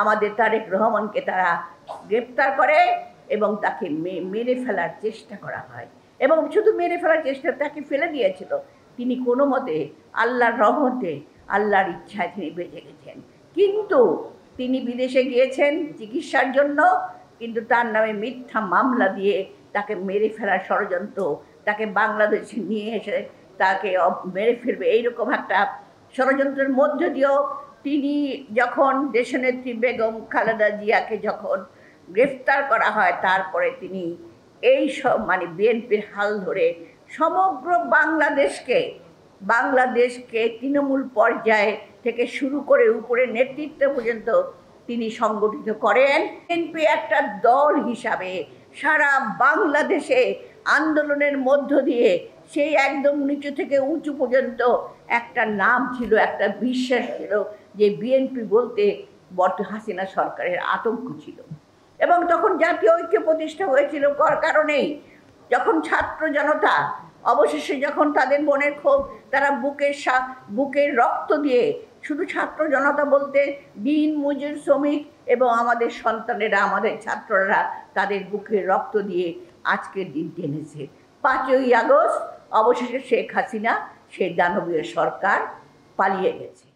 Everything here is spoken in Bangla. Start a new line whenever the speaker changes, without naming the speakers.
আমাদের তারেক রহমানকে তারা গ্রেপ্তার করে এবং তাকে মেরে ফেলার চেষ্টা করা হয়। এবং শুধু মেরে ফেলার চেষ্টা, তাকে ফেলে দিয়েছিল। তিনি কোনো মতে আল্লাহর রহমতে, আল্লাহর ইচ্ছায় তিনি বেঁচে গেছেন। কিন্তু তিনি বিদেশে গিয়েছেন চিকিৎসার জন্য, কিন্তু তার নামে মিথ্যা মামলা দিয়ে তাকে মেরে ফেলার ষড়যন্ত্র, তাকে বাংলাদেশে নিয়ে এসে তাকে মেরে ফেলবে, এইরকম একটা ষড়যন্ত্রের মধ্য দিয়েও তিনি যখন দেশনেত্রী বেগম খালেদা জিয়াকে যখন গ্রেফতার করা হয়, তারপরে তিনি এই সব বিএনপির হাল ধরে সমগ্র বাংলাদেশকে তৃণমূল পর্যায়ে থেকে শুরু করে উপরে নেতৃত্ব পর্যন্ত তিনি সংগঠিত করেন। বিএনপি একটা দল হিসাবে সারা বাংলাদেশে আন্দোলনের মধ্য দিয়ে সেই একদম নিচু থেকে উঁচু পর্যন্ত একটা নাম ছিল, একটা বিশ্বাস ছিল যে বিএনপি বলতে হাসিনা সরকারের আতঙ্ক ছিল। এবং তখন জাতীয় ঐক্য প্রতিষ্ঠা হয়েছিল কারণেই, যখন ছাত্র জনতা অবশেষে যখন তাদের মনের ক্ষোভ তারা বুকের রক্ত দিয়ে, শুধু ছাত্র জনতা বলতে দিন মজুর শ্রমিক এবং আমাদের সন্তানেরা, আমাদের ছাত্ররা তাদের বুকের রক্ত দিয়ে আজকের দিন টেনেছে। 5ই আগস্ট অবশেষে শেখ হাসিনা, সেই দানবীয় সরকার পালিয়ে গেছে।